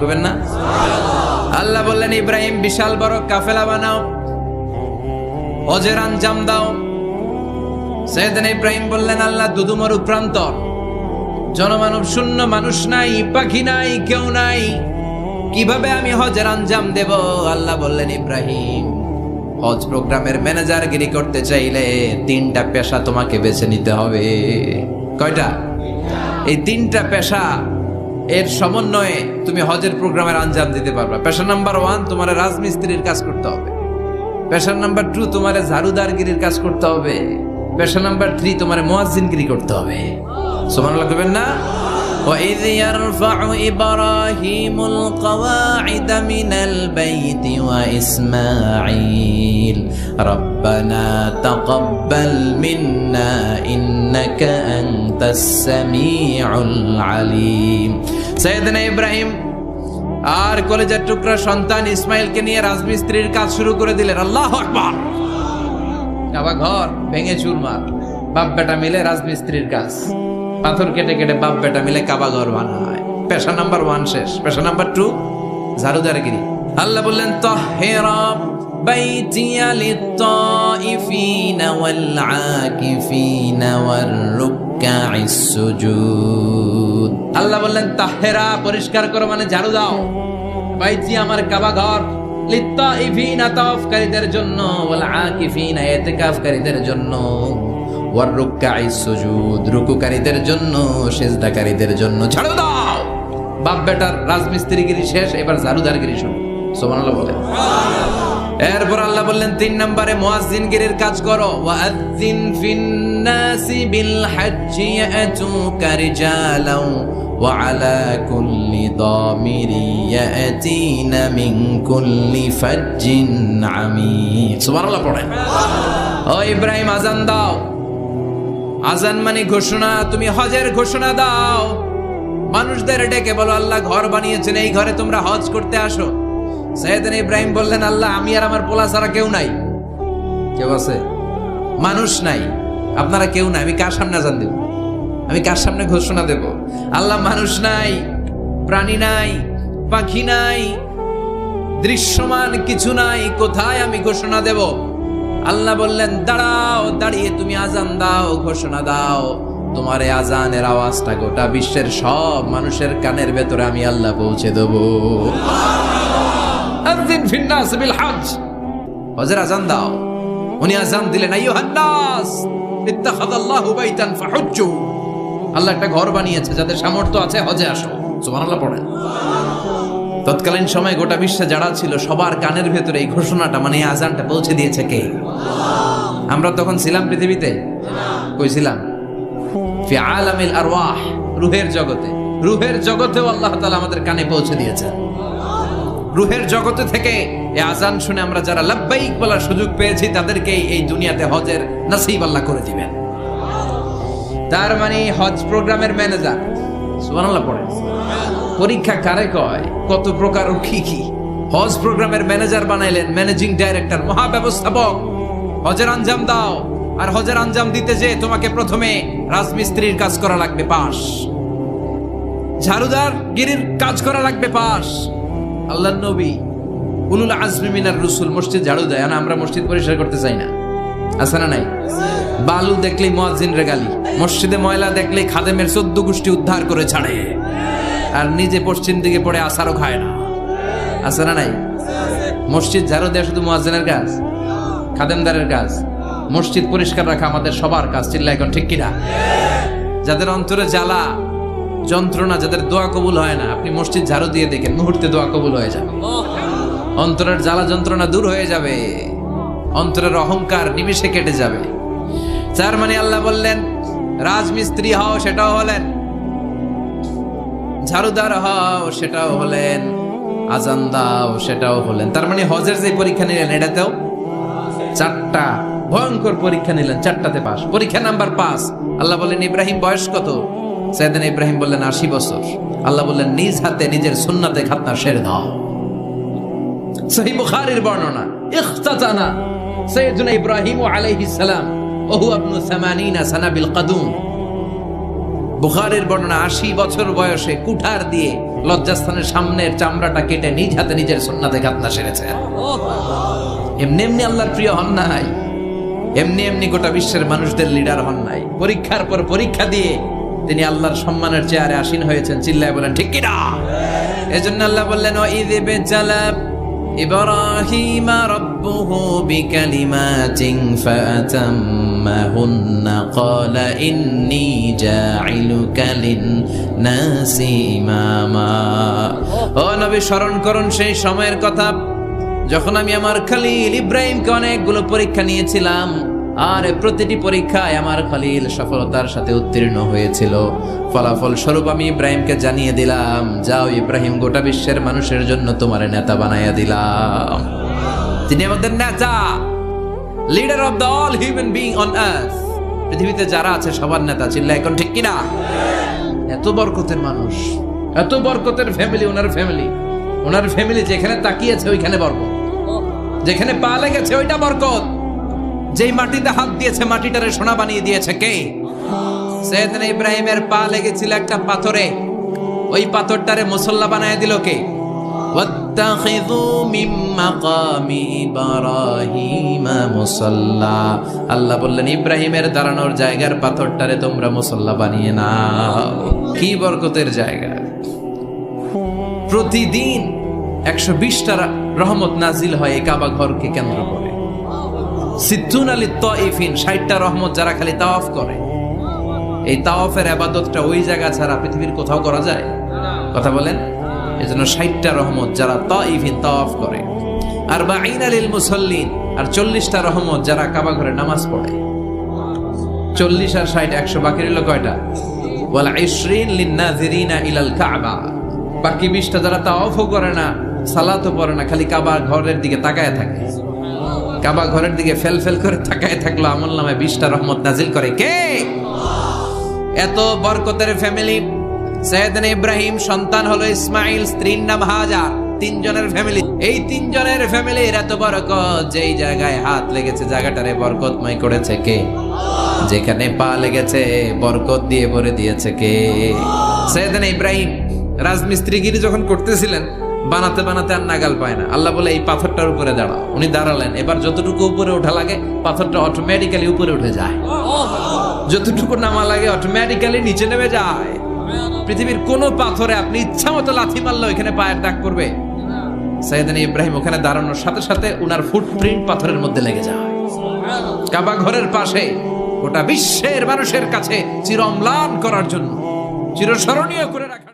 করবেন না? আল্লাহ বললেন ইব্রাহিম বিশাল বড় কাফেলা বানাও, হজের আঞ্জাম দাও। সাইয়েদনা ইব্রাহিম বললেন আল্লাহ দুদুমরু প্রান্তর, জনমানব শূন্য, মানুষ নাই, পাখি নাই, কেউ নাই, কিভাবে আমি হজের আঞ্জাম দেব? আল্লাহ বললেন ইব্রাহিম হজ প্রোগ্রামের ম্যানেজারগিরি করতে চাইলে 3টা পেশা তোমাকে বেছে নিতে হবে। কয়টা? এই 3টা পেশা এর সমন্বয়ে তুমি হজের প্রোগ্রামের আঞ্জাম দিতে পারবে। পেশা নাম্বার 1 তোমার রাজমিস্ত্রির কাজ করতে হবে। পেশা নাম্বার 2 তোমার ঝাড়ুদারগিরির কাজ করতে হবে। পেশা নাম্বার 3 তোমার মুয়াজ্জিনগিরি করতে হবে। সুবহানাল্লাহ কইবেন না? وَإِذْ يَرْفَعُ إِبْرَاهِيمُ الْقَوَاعِدَ مِنَ الْبَيْتِ وَإِسْمَاعِيلُ رَبَّنَا تَقَبَّلْ مِنَّا إِنَّكَ أَنْتَ السَّمِيعُ الْعَلِيمُ। সাইয়েদনা ইব্রাহিম আর কলেজের টুকরা সন্তান ইসমাইলকে নিয়ে রাজমিস্ত্রির কাজ শুরু করে দিলেন। আল্লাহু আকবার। কাবা ঘর ভেঙে চুরমার, বাপ বেটা মিলে রাজমিস্ত্রির কাজ, পাথর কেটে কেটে বাপ বেটা মিলে কাবা ঘর বানায়। পেশা নাম্বার 1 শেষ। পেশা নাম্বার 2 ঝাড়ুদারগিরি। আল্লাহ বললেন তাহহিরা বাইতিয়া লিত-তাইফিনা ওয়াল-আকিফিনা ওয়ার-রুকআইস সুজুদ। আল্লাহ বললেন তাহহিরা পরিষ্কার করো মানে ঝাড়ু দাও, বাইতি আমার কাবা ঘর, লিত-তাইফিনা তাওয়াফকারীদের জন্য, ওয়াল-আকিফিনা ইতিকাফকারীদের জন্য, ওয়ার-রুকআইস সুজুদ রুকুকারীদের জন্য, সিজদাকারীদের জন্য। ঝাড়ু দাও। বাপ বেটার রাজমিস্ত্রিগিরি শেষ, এবার ঝাড়ুদারগিরি শুরু। সুবহানাল্লাহ বলেন। এরপর আল্লাহ বললেন 3 নম্বরে মুয়াজ্জিনগিরির কাজ করো। ওয়াআযিন ফিন-নাসি বিল-হাজ্জি ইয়াতুকা রিজালাও ওয়া আলা কুল্লি দামিরি ইয়াতিনা মিন কুল্লি ফাজ্জিন আমিক। সুবহানাল্লাহ পড়েন। ও ইব্রাহিম আযান দাও। আযান মানে ঘোষণা। তুমি হজের ঘোষণা দাও, মানুষদের ডেকে বলো আল্লাহ ঘর বানিয়েছেন, এই ঘরে তোমরা হজ করতে আসো। সাইয়েদনা ইব্রাহিম বললেন আল্লাহ আমি আর আমার পোলা ছাড়া কেউ নাই। কেউ আছে? মানুষ নাই, আপনারা কেউ নাই, আমি কার সামনে আযান দেব? আমি কার সামনে ঘোষণা দেব? আল্লাহ মানুষ নাই, প্রাণী নাই, পাখি নাই, দৃশ্যমান কিছু নাই, কোথায় আমি ঘোষণা দেব? আল্লাহ বললেন দাঁড়াও, দাঁড়িয়ে তুমি আজান দাও, ঘোষণা দাও। তোমার এই আজানের আওয়াজটা গোটা বিশ্বের সব মানুষের কানের ভেতরে আমি আল্লাহ পৌঁছে দেব। আযিন ফিন-নাস বিল-হজ্জ, হজের আজান দাও। উনি আজান দিলেন আইয়ুহান নাস ইত্তাখাযাল্লাহু বাইতান ফাহুজ্জু। আল্লাহ একটা ঘর বানিয়েছে, যাদের সামর্থ্য আছে হজে আসো। সুবহানাল্লাহ পড়েন। তৎকালীন সময় গোটা বিশ্বে যারা ছিল সবার কানের ভেতরে এই ঘোষণাটা মানে এই আজানটা পৌঁছে দিয়েছে কে? আমরা তখন ছিলাম পৃথিবীতে? কই ছিলাম? ফি আলামিল আরওয়াহ, রূহের জগতে। রূহের জগতেও আল্লাহ তাআলা আমাদের কানে পৌঁছে দিয়েছেন। রূহের জগতে থেকে এই আজান শুনে আমরা যারা লাব্বাইক বলার সুযোগ পেয়েছি তাদেরকে এই দুনিয়াতে হজের নসিব আল্লাহ করে দিবেন। তার মানে হজ প্রোগ্রামের ম্যানেজার। সুবহানাল্লাহ পড়েন। পরীক্ষা কারে কয়? কত প্রকার ও কি কি। হজ প্রোগ্রামের ম্যানেজার বানাইলেন, ম্যানেজিং ডাইরেক্টর, মহাব্যবস্থাপক। হজের আঞ্জাম দাও, আর হজের আঞ্জাম দিতে যে তোমাকে প্রথমে রাজমিস্ত্রির কাজ করা লাগবে পাস, ঝাড়ুদার গিরির কাজ করা লাগবে পাস। আল্লাহর নবী উলুল আজমি মিনার রসুল মসজিদ ঝাড়ু দেয়, না আমরা মসজিদ পরিষ্কার করতে চাই না? আছে না নাই? বালু দেখলেই মুয়াজ্জিনের গালি, মসজিদে ময়লা দেখলেই খাদেমের 14 গোষ্ঠী উদ্ধার করে ছাড়ে, আর নিজে পশ্চিম দিকে পড়ে আসারও খায় না। আছে না নাই? মসজিদ ঝাড়ু দেওয়া শুধু মুয়াজ্জিনের কাজ? খাদেমদারের কাজ? মসজিদ পরিষ্কার রাখা আমাদের সবার কাজ। চিল্লা এখন ঠিক কিনা? যাদের অন্তরে জ্বালা যন্ত্রণা, যাদের দোয়া কবুল হয় না, আপনি মসজিদ ঝাড়ু দিয়ে দেখেন মুহূর্তে দোয়া কবুল হয়ে যাবে। অন্তরের জ্বালা যন্ত্রণা দূর হয়ে যাবে, অন্তরের অহংকার নিমিষে কেটে যাবে। তার মানে আল্লাহ বললেন রাজমিস্ত্রি হও, সেটাও হলেন, ঝাড়ুদার হও, সেটাও হলেন, আজান দাও, সেটাও হলেন। তার মানে হজের যে পরীক্ষা নিলেন এটাতেও 4টা ভয়ঙ্কর পরীক্ষা নিলেন, 4টাতে পাস। পরীক্ষা নাম্বার 5। আল্লাহ বললেন ইব্রাহিম বয়স কত? সাইয়েদনা ইব্রাহিম বললেন 80 বছর। আল্লাহ বললেন নিজ হাতে নিজের সুন্নাতে খাতনা সেরে দাও। সহিহ বুখারীর বর্ণনা, ইখতাতানা সাইয়েদনা ইব্রাহিম আলাইহিস সালাম ওয়া হুয়া ইবনু 80 সানা বিল কাদুম। বুখারীর বর্ণনা 80 বছর বয়সে কুঠার দিয়ে লজ্জাস্থানের সামনের চামড়াটা কেটে নিজ হাতে নিজের সুন্নাতে খাতনা সেরেছেন। এমনি এমনি আল্লাহর প্রিয় হন নাই, এমনি এমনি গোটা বিশ্বের মানুষদের লিডার হন নাই। পরীক্ষার পর পরীক্ষা দিয়ে তিনি আল্লাহর সম্মানের চেয়ারে আসীন হয়েছেন। চিল্লায় বলেন ঠিক কিনা? এজন্য আল্লাহ বললেন ওয়াইয ইবতালা ইব্রাহিমা রাব্বুহু বিকালিমাতিন ফাআতাম্মাহুন্না ক্বালা ইন্নী জাঈলুকা লিন-নাসি ইমামা। ও নবী, স্মরণ করুন সেই সময়ের কথা যখন আমি আমার খলিল ইব্রাহিমকে অনেকগুলো পরীক্ষা নিয়েছিলাম, আর প্রতিটি পরীক্ষায় আমার খলিল সফলতার সাথে উত্তীর্ণ হয়েছিল। ফলাফল স্বরূপ আমি ইব্রাহিমকে জানিয়ে দিলাম, যাও ইব্রাহিম, গোটা বিশ্বের মানুষের জন্য তোমার নেতা বানাইয়া দিলাম। তিনি আমাদের নেতা, leader of the all human being on earth. পৃথিবীতে যারা আছে সবার নেতা। চিল্লা এখন ঠিক কিনা? এত বরকতের মানুষ, এত বরকতের ফ্যামিলি, ওনার ফ্যামিলি যেখানে তাকিয়েছে ওইখানে বরকত, যেখানে পা লেগেছে ওইটা বরকত। যেই মাটিতে হাত দিয়েছে মাটিটারে সোনা বানিয়ে দিয়েছে কে? সাইয়েদনা ইব্রাহিমের পা লেগেছিল একটা পাথরে, ওই পাথরটারে মুসল্লা বানায় দিল কে? ওয়াত্তাখিযু মিন মাকামি ইব্রাহিমা মুসাল্লা। আল্লাহ বললেন ইব্রাহিমের দাঁড়ানোর জায়গার পাথরটারে তোমরা মুসল্লা বানিয়ে নাও। কি বরকতের জায়গা! প্রতিদিন 120টা রহমত নাজিল হয় এই কাবা ঘরকে কেন্দ্র করে। 60টা রহমত যারা খালি তাওয়াফ করে। এই তাওয়াফের ইবাদতটা ওই জায়গা ছাড়া পৃথিবীর কোথাও করা যায়? কথা বলেন। এজন্য 60টা রহমত যারা তাইফিন তাওয়াফ করে, আর 40 লিল মুসাল্লিন, আর 40টা রহমত যারা কাবা ঘরে নামাজ পড়ে। 40 আর 60 100, বাকি রইল কয়টা? ওয়াল 20 লিন নাযিরিনা ইলাল কাবা। বাকি 20টা যারা তাওয়াফও করে না, সালাতও পড়ে না, খালি কাবা ঘরের দিকে তাকায় থাকে। কাবা ঘরের দিকে ফেল করে তাকায় থাকলো, আমলনামায় 20টা রহমত নাজিল করে কে? এত বরকতের ফ্যামিলি। সাইয়েদনা ইব্রাহিম সন্তান হলো ইসমাইল, স্ত্রীর নাম হাজার। 3 জনের ফ্যামিলি। এই 3 জনের ফ্যামিলির এত বরকত, যেই জায়গায় হাত লেগেছে জায়গাটারে বরকতময় করেছে কে? যেখানে পা লেগেছে বরকত দিয়ে ভরে দিয়েছে কে? সাইয়েদনা ইব্রাহিম রাজমিস্ত্রিগিরি যখন করতেছিলেন, বানাতে আর নাগাল পায় না। আল্লাহ বলে এই পাথরটার উপরে দাঁড়াও। উনি দাঁড়ালেন। এবার যতটুকু উপরে ওঠা লাগে পাথরটা অটোমেটিক্যালি উপরে উঠে যায়, যতটুকু নামা লাগে অটোমেটিক্যালি নিচে নেমে যায়। পৃথিবীর কোন পাথরে আপনি ইচ্ছা মতো লাথি মারলে ওইখানে পায়ের দাগ পড়বে? সাইয়েদনা ইব্রাহিম ওখানে দাঁড়ানোর সাথে সাথে উনার ফুটপ্রিন্ট পাথরের মধ্যে লেগে যায়। কাবা ঘরের পাশে গোটা বিশ্বের মানুষের কাছে চির অম্লান করার জন্য, চিরস্মরণীয় করে রাখার